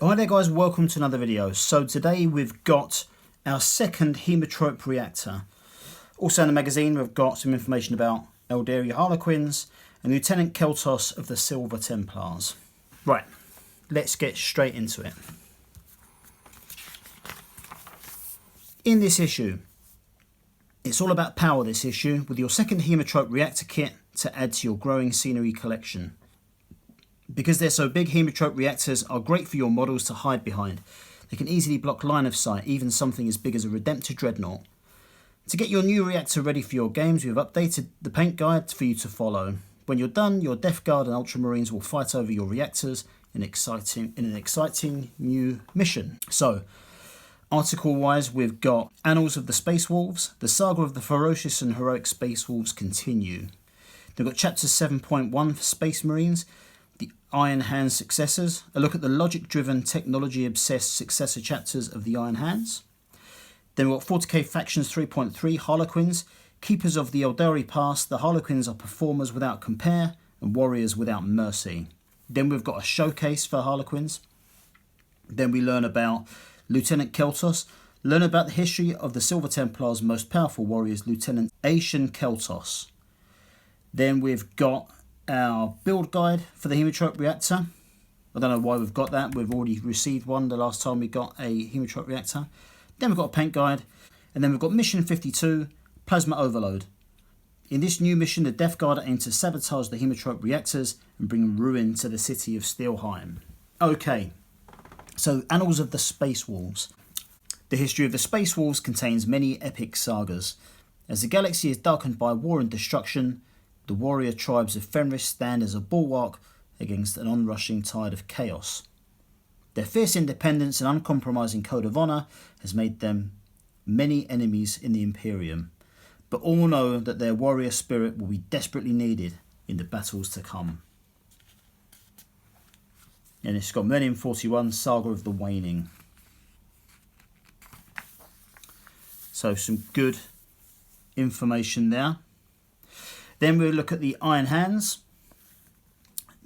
Alright there guys, welcome to another video. So today we've got our second Haemotrope reactor. Also in the magazine we've got some information about Eldari Harlequins and Lieutenant Keltos of the Silver Templars. Right, let's get straight into it. In this issue, it's all about power this issue, with your second Haemotrope reactor kit to add to your growing scenery collection. Because they're so big, Haemotrope reactors are great for your models to hide behind. They can easily block line of sight, even something as big as a Redemptor Dreadnought. To get your new reactor ready for your games, we've updated the paint guide for you to follow. When you're done, your Death Guard and Ultramarines will fight over your reactors in an exciting new mission. So, article-wise, we've got Annals of the Space Wolves, the saga of the ferocious and heroic Space Wolves continue. They've got Chapter 7.1 for Space Marines, the Iron Hands successors, a look at the logic-driven, technology-obsessed successor chapters of the Iron Hands. Then we've got 40k Factions 3.3 Harlequins, keepers of the Eldari past. The Harlequins are performers without compare and warriors without mercy. Then we've got a showcase for Harlequins. Then we learn about Lieutenant Keltos, learn about the history of the Silver Templars' most powerful warriors, Lieutenant Aetian Keltos. Then we've got our build guide for the Haemotrope reactor. I don't know why we've got that. We've already received one the last time we got a Haemotrope reactor. Then we've got a paint guide. And then we've got Mission 52, Plasma Overload. In this new mission, the Death Guard aim to sabotage the Haemotrope reactors and bring ruin to the city of Stilheim. Okay, so Annals of the Space Wolves. The history of the Space Wolves contains many epic sagas. As the galaxy is darkened by war and destruction, the warrior tribes of Fenris stand as a bulwark against an onrushing tide of chaos. Their fierce independence and uncompromising code of honour has made them many enemies in the Imperium, but all know that their warrior spirit will be desperately needed in the battles to come. And it's got Millennium 41, Saga of the Waning. So some good information there. Then we'll look at the Iron Hands.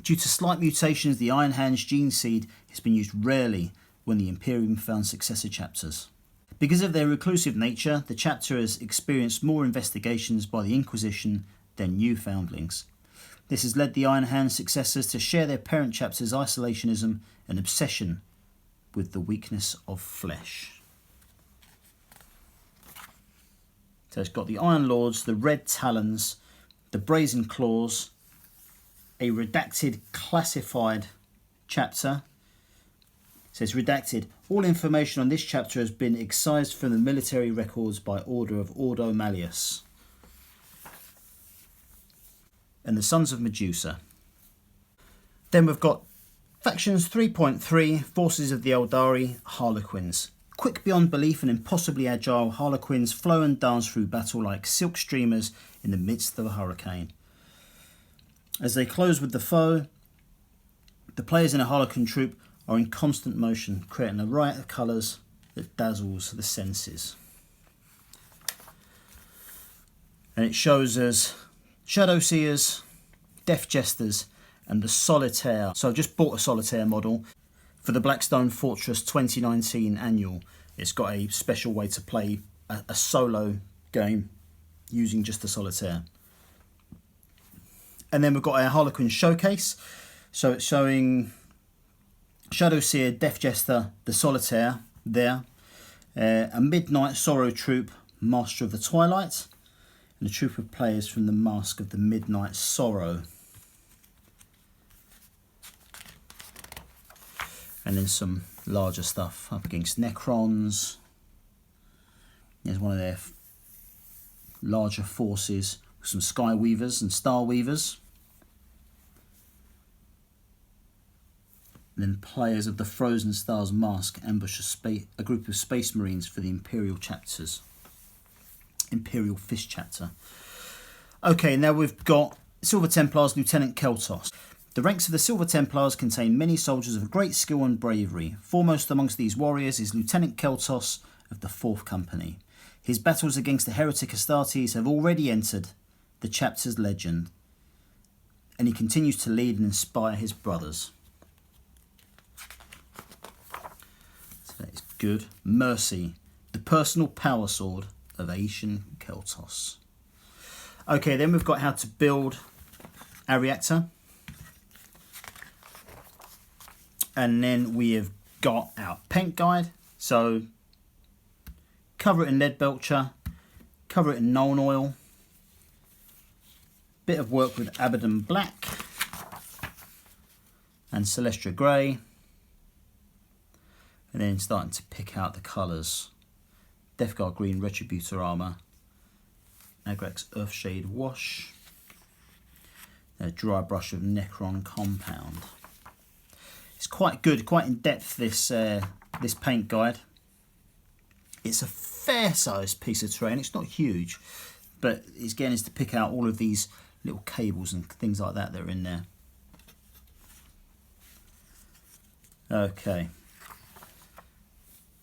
Due to slight mutations, the Iron Hands gene seed has been used rarely when the Imperium found successor chapters. Because of their reclusive nature, the chapter has experienced more investigations by the Inquisition than new foundlings. This has led the Iron Hands successors to share their parent chapter's isolationism and obsession with the weakness of flesh. So it's got the Iron Lords, the Red Talons, the Brazen Claws, a redacted classified chapter. It says redacted. All information on this chapter has been excised from the military records by order of Ordo Malleus. And the Sons of Medusa. Then we've got Factions 3.3, Forces of the Eldari Harlequins. Quick beyond belief and impossibly agile, Harlequins flow and dance through battle like silk streamers in the midst of a hurricane. As they close with the foe, the players in a Harlequin troop are in constant motion, creating a riot of colours that dazzles the senses. And it shows us Shadow Seers, Death Jesters and the Solitaire. So I've just bought a Solitaire model for the Blackstone Fortress 2019 annual. It's got a special way to play a solo game using just the Solitaire. And then we've got our Harlequin showcase. So it's showing Shadow Seer, Death Jester, the Solitaire there. A Midnight Sorrow troop, Master of the Twilight. And a troop of players from the Mask of the Midnight Sorrow. And then some larger stuff up against Necrons. There's one of their larger forces with some Sky Weavers and Star Weavers. And then players of the Frozen Stars Mask ambush a group of Space Marines for the Imperial chapters. Imperial Fist chapter. Okay, now we've got Silver Templars Lieutenant Keltos. The ranks of the Silver Templars contain many soldiers of great skill and bravery. Foremost amongst these warriors is Lieutenant Keltos of the 4th Company. His battles against the heretic Astartes have already entered the chapter's legend, and he continues to lead and inspire his brothers. good. Mercy, the personal power sword of Asian Keltos. Okay, then we've got how to build our reactor. And then we have got our paint guide. So cover it in lead belcher, cover it in Nuln oil, bit of work with Abaddon black and Celestia grey, and then starting to pick out the colours. Death Guard green Retributor armour, Agrax Earthshade wash, a dry brush of Necron compound. It's quite good, quite in depth, this this paint guide. It's a fair sized piece of terrain. It's not huge, but again is to pick out all of these little cables and things like that that are in there. Okay,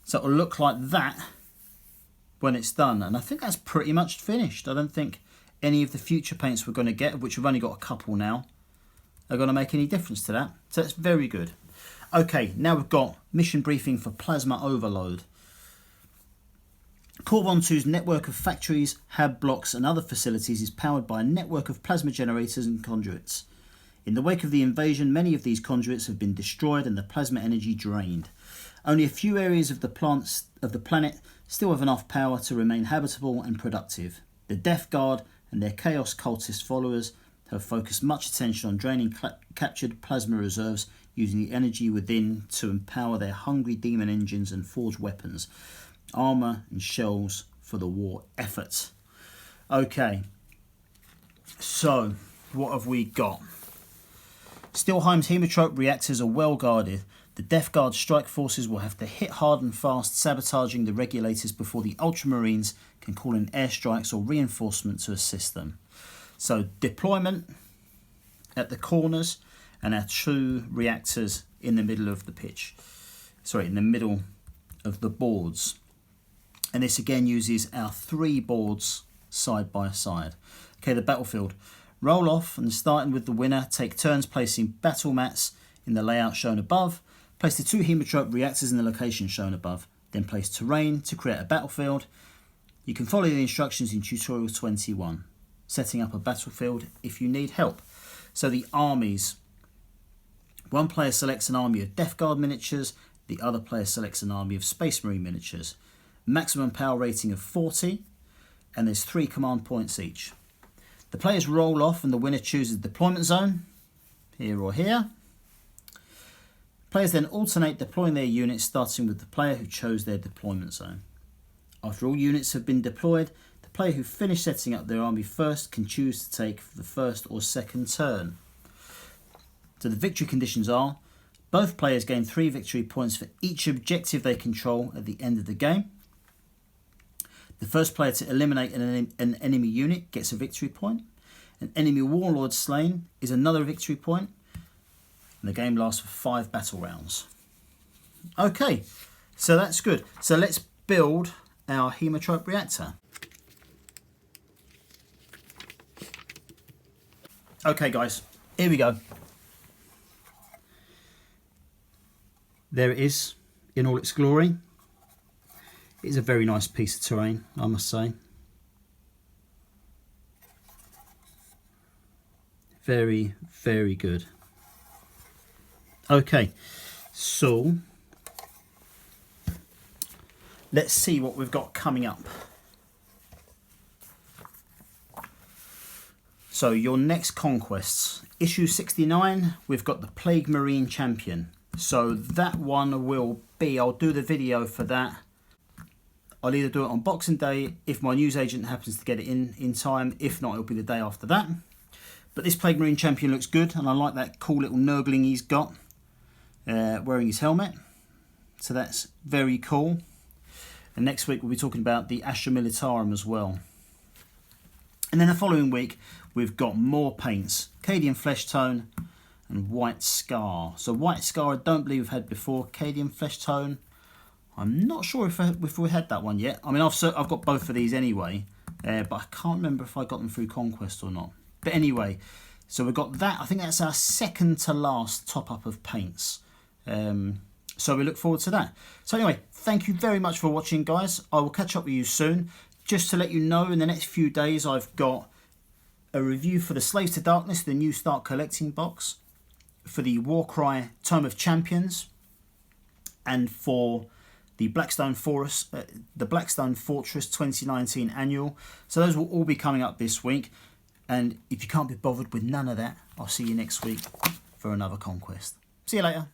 so it'll look like that when it's done, and I think that's pretty much finished. I don't think any of the future paints we're going to get, of which we've only got a couple now, are going to make any difference to that. So that's very good. Okay, now we've got mission briefing for Plasma Overload. Corps 1-2's network of factories, hab blocks and other facilities is powered by a network of plasma generators and conduits. In the wake of the invasion, many of these conduits have been destroyed and the plasma energy drained. Only a few areas of the planet still have enough power to remain habitable and productive. The Death Guard and their Chaos Cultist followers have focused much attention on draining captured plasma reserves, using the energy within to empower their hungry demon engines and forge weapons, armour and shells for the war effort. Okay, so what have we got? Stilheim's Haemotrope reactors are well guarded. The Death Guard strike forces will have to hit hard and fast, sabotaging the regulators before the Ultramarines can call in airstrikes or reinforcement to assist them. So deployment at the corners and our 2 reactors in the middle of the pitch. Sorry, in the middle of the boards. And this again uses our 3 boards side by side. Okay, the battlefield. Roll off and starting with the winner, take turns placing battle mats in the layout shown above. Place the 2 Haemotrope reactors in the location shown above. Then place terrain to create a battlefield. You can follow the instructions in tutorial 21. Setting up a battlefield if you need help. So the armies. One player selects an army of Death Guard miniatures. The other player selects an army of Space Marine miniatures. Maximum power rating of 40. And there's 3 command points each. The players roll off and the winner chooses the deployment zone. Here or here. Players then alternate deploying their units, starting with the player who chose their deployment zone. After all units have been deployed, the player who finished setting up their army first can choose to take the first or second turn. So the victory conditions are: both players gain 3 victory points for each objective they control at the end of the game. The first player to eliminate an enemy unit gets a victory point. An enemy warlord slain is another victory point. And the game lasts for 5 battle rounds. Okay, so that's good. So let's build our Haemotrope reactor. Okay guys, here we go. There it is in all its glory. It is a very nice piece of terrain, I must say. Very, very good. Okay, so let's see what we've got coming up. So your next conquests. Issue 69, we've got the Plague Marine Champion. So that one will be, I'll do the video for that. I'll either do it on Boxing Day if my newsagent happens to get it in time. If not, it'll be the day after that. But this Plague Marine Champion looks good, and I like that cool little nurgling he's got wearing his helmet. So that's very cool. And next week we'll be talking about the Astra Militarum as well. And then the following week we've got more paints. Cadian Flesh Tone and White Scar. So White Scar I don't believe we've had before. Cadian Flesh Tone, I'm not sure if we had that one yet. I mean, I've got both of these anyway, but I can't remember if I got them through Conquest or not. But anyway, so we've got that. I think that's our second to last top up of paints. So we look forward to that. So anyway, thank you very much for watching, guys. I will catch up with you soon. Just to let you know, in the next few days, I've got a review for the Slaves to Darkness, the new Start Collecting box, for the Warcry Tome of Champions, and for the Blackstone Fortress 2019 annual. So those will all be coming up this week. And if you can't be bothered with none of that, I'll see you next week for another conquest. See you later.